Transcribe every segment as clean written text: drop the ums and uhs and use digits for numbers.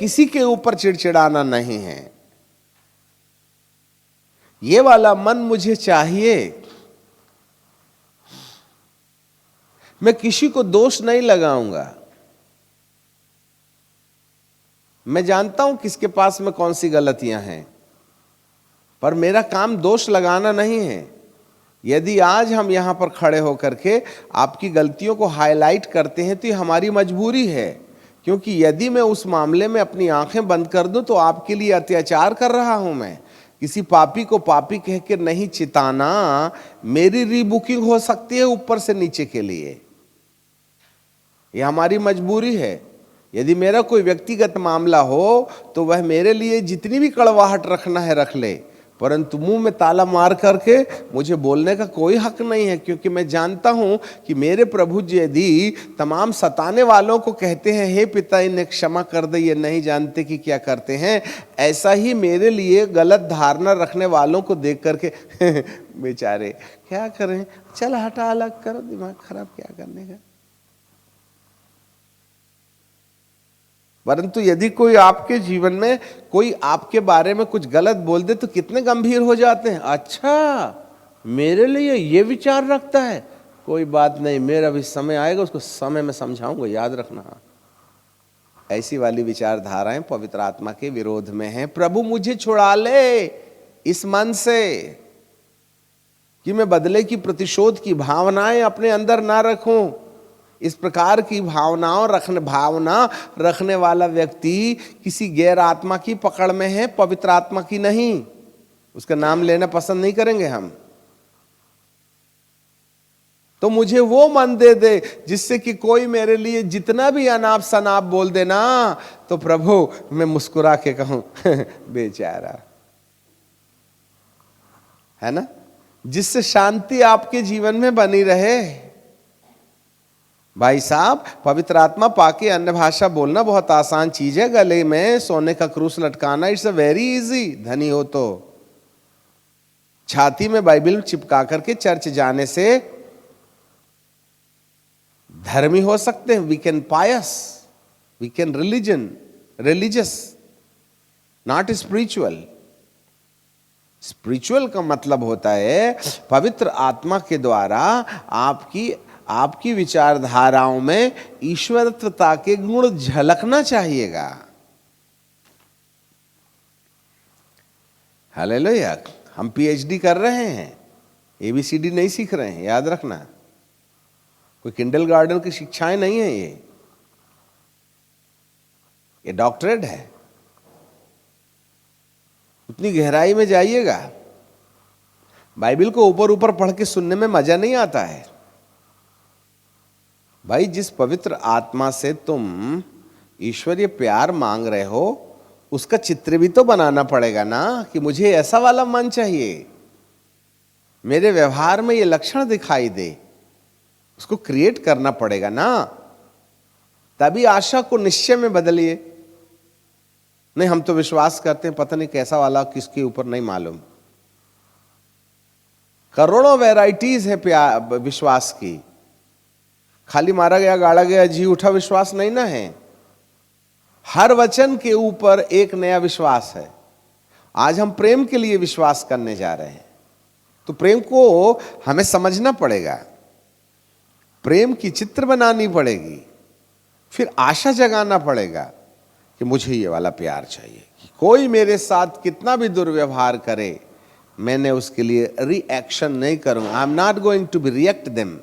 किसी के ऊपर चिड़चिड़ाना नहीं है। ये वाला मन मुझे चाहिए। मैं किसी को दोष नहीं लगाऊंगा। मैं जानता हूं किसके पास में कौन सी गलतियां हैं, पर मेरा काम दोष लगाना नहीं है। यदि आज हम यहां पर खड़े होकर के आपकी गलतियों को हाईलाइट करते हैं तो ये हमारी मजबूरी है, क्योंकि यदि मैं उस मामले में अपनी आंखें बंद कर दूं तो आपके लिए अत्याचार कर रहा हूं। मैं किसी पापी को पापी कह के नहीं चिताना, मेरी रीबुकिंग हो सकती है ऊपर से नीचे के लिए। यह हमारी मजबूरी है। यदि मेरा कोई व्यक्तिगत मामला हो तो वह मेरे लिए जितनी भी कड़वाहट रखना है रख ले, परंतु मुंह में ताला मार करके मुझे बोलने का कोई हक नहीं है, क्योंकि मैं जानता हूं कि मेरे प्रभु जी यदि तमाम सताने वालों को कहते हैं हे पिता इन्हें क्षमा कर दे, ये नहीं जानते कि क्या करते हैं, ऐसा ही मेरे लिए गलत धारणा रखने वालों को देख करके बेचारे क्या करें, चल हटा अलग करो, दिमाग खराब क्या करने का। परंतु यदि कोई आपके जीवन में कोई आपके बारे में कुछ गलत बोल दे तो कितने गंभीर हो जाते हैं। अच्छा मेरे लिए ये विचार रखता है, कोई बात नहीं, मेरा भी समय आएगा, उसको समय में समझाऊंगा, याद रखना। ऐसी वाली विचारधाराएं पवित्र आत्मा के विरोध में हैं। प्रभु मुझे छुड़ा ले इस मन से कि मैं बदले की प्रतिशोध की भावनाएं अपने अंदर ना रखूं। इस प्रकार की भावना रखने वाला व्यक्ति किसी गैर आत्मा की पकड़ में है, पवित्र आत्मा की नहीं। उसका नाम लेना पसंद नहीं करेंगे हम। तो मुझे वो मन दे दे जिससे कि कोई मेरे लिए जितना भी अनाप शनाप बोल देना तो प्रभु मैं मुस्कुरा के कहूं बेचारा, है ना, जिससे शांति आपके जीवन में बनी रहे। भाई साहब, पवित्र आत्मा पाके अन्य भाषा बोलना बहुत आसान चीज है, गले में सोने का क्रूस लटकाना इट्स अ वेरी इजी। धनी हो तो छाती में बाइबल चिपका करके चर्च जाने से धर्मी हो सकते हैं। We can pious, we can religious, not spiritual. Spiritual का मतलब होता है पवित्र आत्मा के द्वारा आपकी विचारधाराओं में ईश्वरत्वता के गुण झलकना चाहिएगा। हालेलुया। हम पीएचडी कर रहे हैं, एबीसीडी नहीं सीख रहे हैं, याद रखना। कोई किंडरगार्टन की शिक्षाएं नहीं है, ये डॉक्टरेट है। उतनी गहराई में जाइएगा। बाइबल को ऊपर ऊपर पढ़ के सुनने में मजा नहीं आता है। भाई, जिस पवित्र आत्मा से तुम ईश्वरीय प्यार मांग रहे हो उसका चित्र भी तो बनाना पड़ेगा ना, कि मुझे ऐसा वाला मन चाहिए, मेरे व्यवहार में ये लक्षण दिखाई दे। उसको क्रिएट करना पड़ेगा ना, तभी आशा को निश्चय में बदलिए। नहीं, हम तो विश्वास करते हैं, पता नहीं कैसा वाला किसके ऊपर नहीं मालूम। करोड़ों वैरायटीज है विश्वास की। खाली मारा गया गाड़ा गया जी उठा विश्वास नहीं ना है। हर वचन के ऊपर एक नया विश्वास है। आज हम प्रेम के लिए विश्वास करने जा रहे हैं, तो प्रेम को हमें समझना पड़ेगा, प्रेम की चित्र बनानी पड़ेगी, फिर आशा जगाना पड़ेगा कि मुझे ये वाला प्यार चाहिए। कि कोई मेरे साथ कितना भी दुर्व्यवहार करे, मैंने उसके लिए रिएक्शन नहीं करूंगा। I am not going to be react them.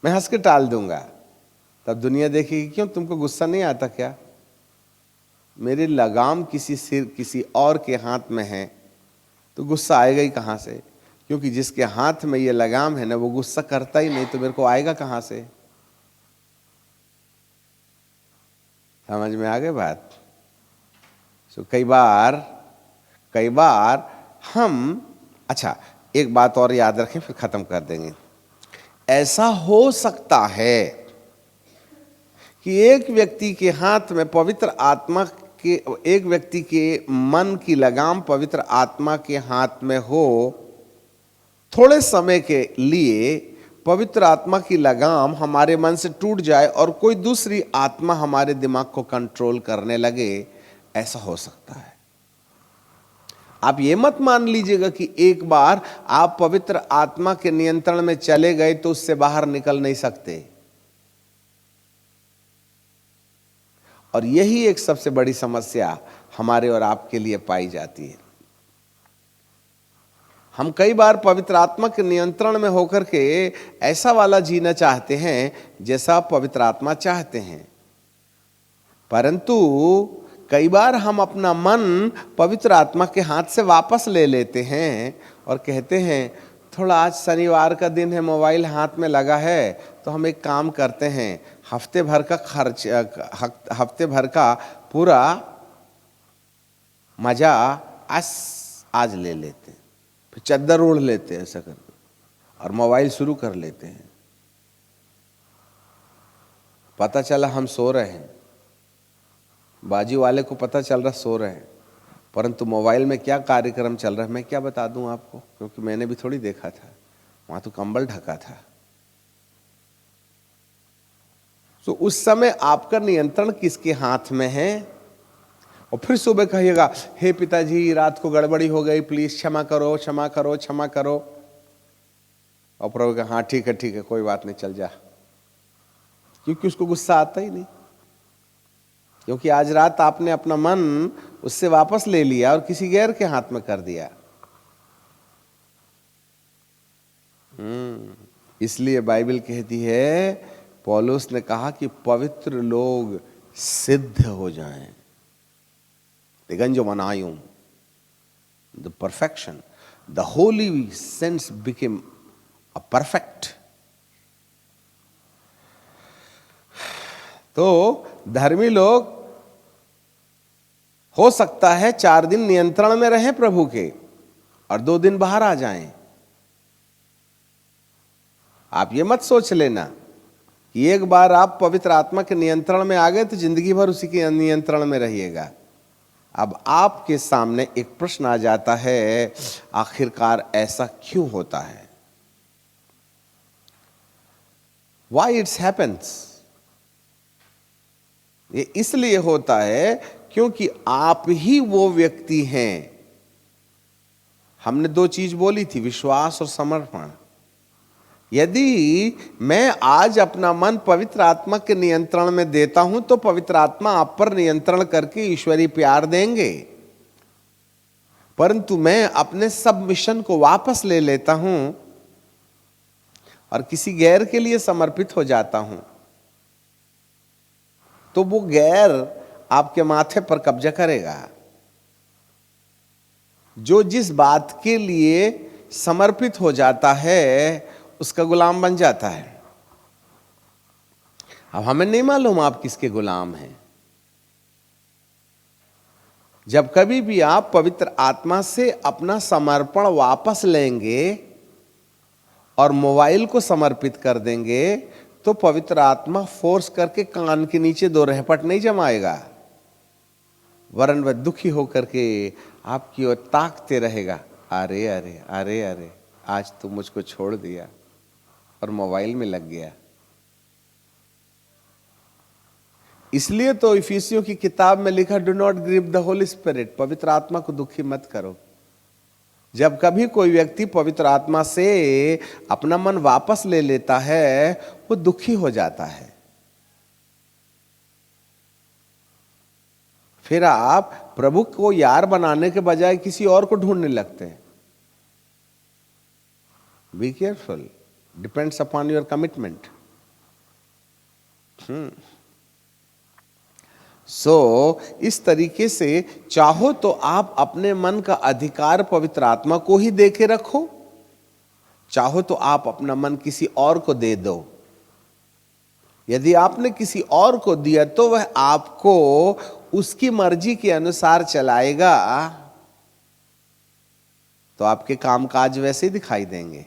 मैं हंस के टाल दूंगा, तब दुनिया देखेगी क्यों तुमको गुस्सा नहीं आता क्या? मेरी लगाम किसी और के हाथ में है तो गुस्सा आएगा ही कहां से? क्योंकि जिसके हाथ में ये लगाम है ना, वो गुस्सा करता ही नहीं, तो मेरे को आएगा कहां से? समझ में आ गई बात? सो कई बार हम, अच्छा एक बात और याद रखें फिर खत्म कर देंगे। ऐसा हो सकता है कि एक व्यक्ति के हाथ में पवित्र आत्मा के, एक व्यक्ति के मन की लगाम पवित्र आत्मा के हाथ में हो थोड़े समय के लिए, पवित्र आत्मा की लगाम हमारे मन से टूट जाए और कोई दूसरी आत्मा हमारे दिमाग को कंट्रोल करने लगे, ऐसा हो सकता है। आप ये मत मान लीजिएगा कि एक बार आप पवित्र आत्मा के नियंत्रण में चले गए तो उससे बाहर निकल नहीं सकते। और यही एक सबसे बड़ी समस्या हमारे और आपके लिए पाई जाती है। हम कई बार पवित्र आत्मा के नियंत्रण में होकर के ऐसा वाला जीना चाहते हैं जैसा पवित्र आत्मा चाहते हैं, परंतु कई बार हम अपना मन पवित्र आत्मा के हाथ से वापस ले लेते हैं और कहते हैं थोड़ा आज शनिवार का दिन है, मोबाइल हाथ में लगा है, तो हम एक काम करते हैं, हफ्ते भर का खर्च, हफ्ते भर का पूरा मजा आज ले लेते हैं, फिर चद्दर ओढ़ लेते हैं ऐसा करके और मोबाइल शुरू कर लेते हैं। पता चला हम सो रहे हैं, बाजी वाले को पता चल रहा सो रहे हैं, परंतु मोबाइल में क्या कार्यक्रम चल रहा है मैं क्या बता दूं आपको, क्योंकि मैंने भी थोड़ी देखा था, वहां तो कंबल ढका था। तो उस समय आपका नियंत्रण किसके हाथ में है? और फिर सुबह कहिएगा हे पिताजी रात को गड़बड़ी हो गई, प्लीज क्षमा करो क्षमा करो क्षमा करो। और प्रभु का हाँ ठीक है कोई बात नहीं चल जा, क्योंकि उसको गुस्सा आता ही नहीं, क्योंकि आज रात आपने अपना मन उससे वापस ले लिया और किसी गैर के हाथ में कर दिया। इसलिए बाइबल कहती है, पौलुस ने कहा कि पवित्र लोग सिद्ध हो जाएं, दिगंजमनायुम, the perfection, the holy sense became a perfect. तो धर्मी लोग हो सकता है 4 दिन नियंत्रण में रहें प्रभु के और 2 दिन बाहर आ जाएं। आप ये मत सोच लेना कि एक बार आप पवित्र आत्मा के नियंत्रण में आ गए तो जिंदगी भर उसी के नियंत्रण में रहिएगा। अब आपके सामने एक प्रश्न आ जाता है, आखिरकार ऐसा क्यों होता है? Why it happens? ये इसलिए होता है क्योंकि आप ही वो व्यक्ति हैं। हमने 2 चीज बोली थी, विश्वास और समर्पण। यदि मैं आज अपना मन पवित्र आत्मा के नियंत्रण में देता हूं तो पवित्र आत्मा आप पर नियंत्रण करके ईश्वरीय प्यार देंगे, परंतु मैं अपने सब मिशन को वापस ले लेता हूं और किसी गैर के लिए समर्पित हो जाता हूं, तो वो गैर आपके माथे पर कब्जा करेगा। जो जिस बात के लिए समर्पित हो जाता है उसका गुलाम बन जाता है। अब हमें नहीं मालूम आप किसके गुलाम हैं। जब कभी भी आप पवित्र आत्मा से अपना समर्पण वापस लेंगे और मोबाइल को समर्पित कर देंगे तो पवित्र आत्मा फोर्स करके कान के नीचे 2 रहपट नहीं जमाएगा, वरन वह दुखी होकर के आपकी ओर ताकते रहेगा, अरे अरे अरे अरे आज तू मुझको छोड़ दिया और मोबाइल में लग गया। इसलिए तो इफिसियों की किताब में लिखा, do not grieve the holy spirit, पवित्र आत्मा को दुखी मत करो। जब कभी कोई व्यक्ति पवित्र आत्मा से अपना मन वापस ले लेता है वो दुखी हो जाता है। फिर आप प्रभु को यार बनाने के बजाय किसी और को ढूंढने लगते हैं। Be careful, depends upon your commitment. इस तरीके से चाहो तो आप अपने मन का अधिकार पवित्र आत्मा को ही दे के रखो, चाहो तो आप अपना मन किसी और को दे दो। यदि आपने किसी और को दिया तो वह आपको उसकी मर्जी के अनुसार चलाएगा, तो आपके कामकाज वैसे ही दिखाई देंगे।